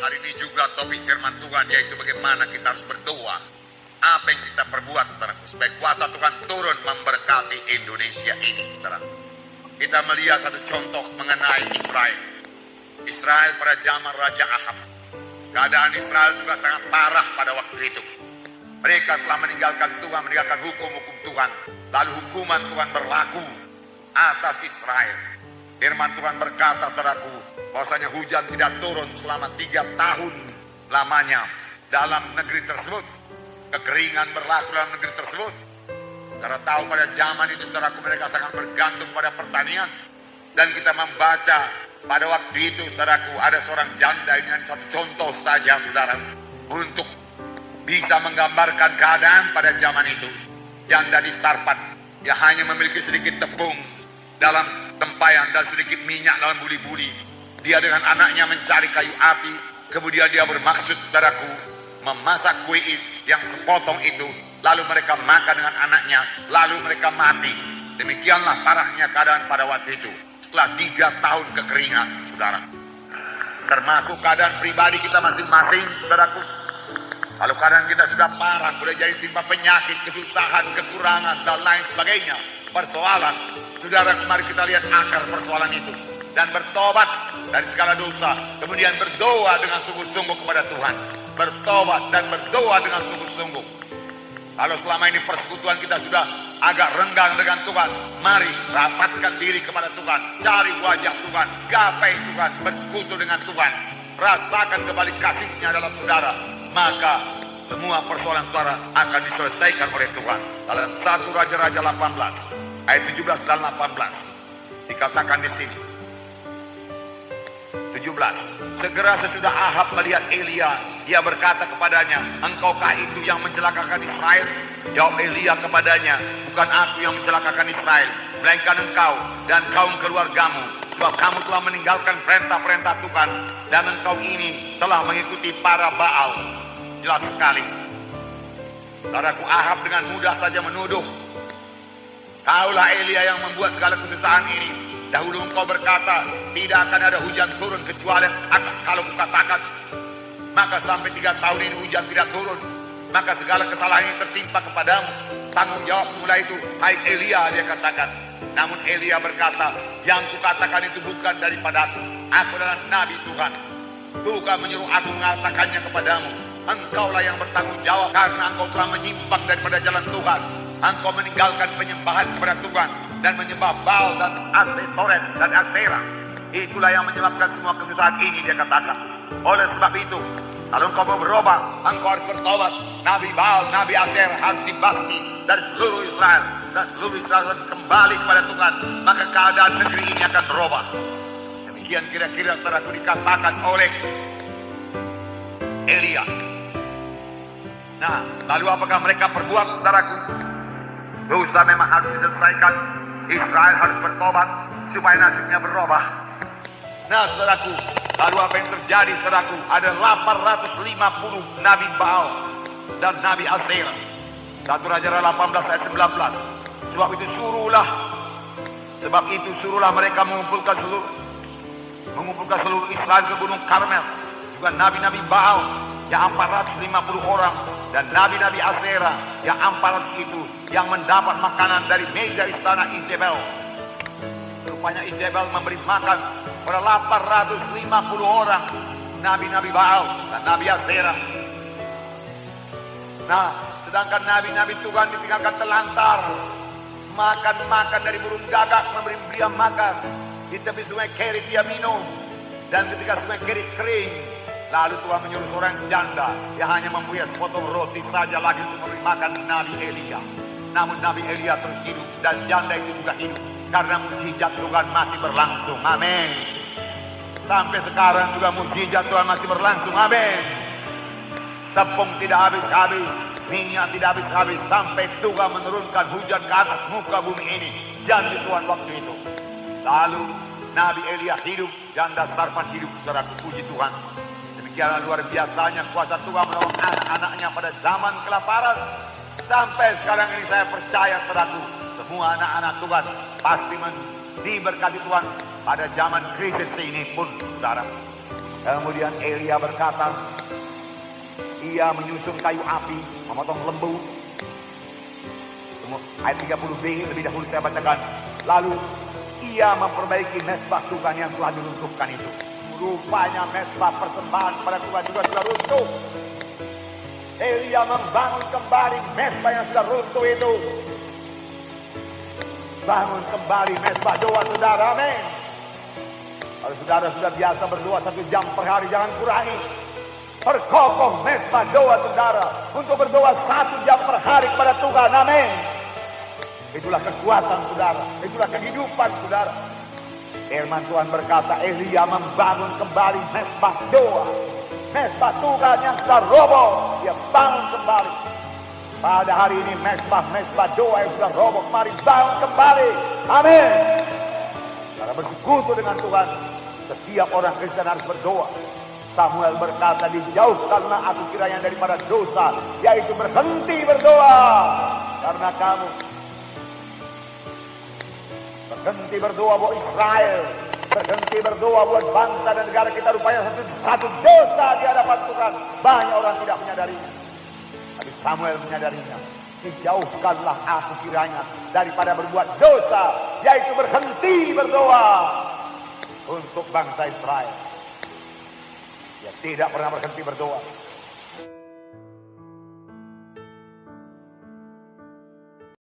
Hari ini juga topik firman Tuhan, yaitu bagaimana kita harus berdoa. Apa yang kita perbuat, saudaraku, supaya kuasa Tuhan turun memberkati Indonesia ini, saudaraku. Kita melihat satu contoh mengenai Israel. Israel pada zaman Raja Ahab. Keadaan Israel juga sangat parah pada waktu itu. Mereka telah meninggalkan Tuhan, meninggalkan hukum-hukum Tuhan. Lalu hukuman Tuhan berlaku atas Israel. Firman Tuhan berkata, saudaraku, bahwasanya hujan tidak turun selama 3 tahun lamanya dalam negeri tersebut. Kekeringan berlaku dalam negeri tersebut. Karena tahu pada zaman itu, saudaraku, mereka sangat bergantung pada pertanian. Dan kita membaca pada waktu itu, saudaraku, ada seorang janda, ini hanya satu contoh saja, saudara, untuk bisa menggambarkan keadaan pada zaman itu. Janda di Sarfat, yang hanya memiliki sedikit tepung dalam tempayan dan sedikit minyak dalam buli-buli. Dia dengan anaknya mencari kayu api, kemudian dia bermaksud, saudaraku, memasak kue yang sepotong itu, lalu mereka makan dengan anaknya, lalu mereka mati. Demikianlah parahnya keadaan pada waktu itu. Setelah 3 tahun kekeringan, saudara. Termasuk keadaan pribadi kita masing-masing, saudaraku. Kalau keadaan kita sudah parah, boleh jadi timpa penyakit, kesusahan, kekurangan, dan lain sebagainya, persoalan, saudara, mari kita lihat akar persoalan itu. Dan bertobat dari segala dosa, kemudian berdoa dengan sungguh-sungguh kepada Tuhan. Bertobat dan berdoa dengan sungguh-sungguh. Kalau selama ini persekutuan kita sudah agak renggang dengan Tuhan, mari rapatkan diri kepada Tuhan, cari wajah Tuhan, gapai Tuhan, bersekutu dengan Tuhan, rasakan kembali kasih-Nya dalam saudara, maka semua persoalan saudara akan diselesaikan oleh Tuhan. Dalam 1 Raja-Raja 18 ayat 17 dan 18 dikatakan di sini. 17. Segera sesudah Ahab melihat Elia, dia berkata kepadanya, engkaukah itu yang mencelakakan Israel? Jawab Elia kepadanya, bukan aku yang mencelakakan Israel, melainkan engkau dan kaum keluargamu, sebab kamu telah meninggalkan perintah-perintah Tuhan, dan engkau ini telah mengikuti para Baal. Jelas sekali, saudaraku, Ahab dengan mudah saja menuduh, kaulah Elia yang membuat segala kesusahan ini. Dahulu engkau berkata, tidak akan ada hujan turun kecuali kalau kukatakan. Maka sampai 3 tahun ini hujan tidak turun. Maka segala kesalahan ini tertimpa kepadamu. Tanggung jawab mulai itu, hai Elia, dia katakan. Namun Elia berkata, yang kukatakan itu bukan daripada aku. Aku adalah Nabi Tuhan. Tuhan menyuruh aku mengatakannya kepadamu. Engkaulah yang bertanggung jawab karena engkau telah menyimpang daripada jalan Tuhan. Engkau meninggalkan penyembahan kepada Tuhan dan menyembah Baal dan Astoreth dan Aserah. Itulah yang menyebabkan semua kesusahan ini, dia katakan. Oleh sebab itu, kalau engkau mau berubah, engkau harus bertobat. Nabi Baal, Nabi Aserah harus dibasmi dari seluruh Israel, dan seluruh Israel harus kembali kepada Tuhan. Maka keadaan negeri ini akan berubah. Demikian kira-kira telah dikatakan oleh Elia. Nah, lalu apakah mereka perbuat, saudaraku? Dosa memang harus diselesaikan. Israel harus bertobat supaya nasibnya berubah. Nah, saudaraku, lalu apa yang terjadi, saudaraku? Ada 850 Nabi Baal dan Nabi Aserah. 1 Raja 18 ayat 19. Sebab itu suruhlah mereka mengumpulkan seluruh Israel ke Gunung Karmel. Juga nabi-nabi Baal yang 450 orang dan nabi-nabi Aserah yang 400 itu yang mendapat makanan dari meja istana Izebel. Rupanya Izebel memberi makan pada 850 orang nabi-nabi Baal dan nabi Aserah. Nah, sedangkan nabi-nabi Tuhan ditinggalkan telantar, makan dari burung gagak, memberi dia makan di tepi sungai Kerit dia minum, dan ketika sungai Kerit kering, lalu Tuhan menyuruh seorang janda yang hanya mempunyai sepotong roti saja lagi untuk memberi makan Nabi Elia. Namun Nabi Elia terus hidup dan janda itu juga hidup karena mukjizat Tuhan masih berlangsung. Amin. Sampai sekarang juga mukjizat Tuhan masih berlangsung. Amin. Tepung tidak habis-habis, minyak tidak habis-habis, sampai Tuhan menurunkan hujan ke atas muka bumi ini. Janji Tuhan waktu itu. Lalu Nabi Elia hidup, janda Sarfat hidup. Saudaraku, puji Tuhan. Demikianlah luar biasanya kuasa Tuhan menolong anak-anaknya pada zaman kelaparan. Sampai sekarang ini saya percaya, saudaraku, semua anak-anak Tuhan pasti diberkati Tuhan pada zaman krisis ini pun, saudara. Kemudian Elia berkata, ia menyusun kayu api, memotong lembu. Ayat 30b lebih dahulu saya bacakan. Lalu ia memperbaiki mesbah Tuhan yang telah diruntuhkan itu. Rupanya mesbah persembahan pada Tuhan juga sudah runtuh. Elia membangun kembali mesbah yang sudah runtuh itu. Bangun kembali mesbah doa saudara, amin. Kalau saudara sudah biasa berdoa 1 jam per hari, jangan kurangi. Perkokoh mesbah doa saudara untuk berdoa 1 jam per hari kepada Tuhan, amin. Itulah kekuatan saudara, itulah kehidupan saudara. Firman Tuhan berkata, Elia membangun kembali mesbah doa, mesbah Tuhan yang sudah roboh, dia bangun kembali. Pada hari ini mesbah doa yang sudah roboh, mari bangun kembali, amin. Karena bersekutu dengan Tuhan, setiap orang Kristen harus berdoa. Samuel berkata, dijauhkanlah aku kiranya daripada dosa, yaitu berhenti berdoa. Karena kamu berhenti berdoa buat Israel, berhenti berdoa buat bangsa dan negara kita, rupanya satu dosa di hadapan Tuhan. Banyak orang tidak menyadarinya, tapi Samuel menyadarinya. Dijauhkanlah aku kiranya daripada berbuat dosa, yaitu berhenti berdoa untuk bangsa Israel. Dia tidak pernah berhenti berdoa.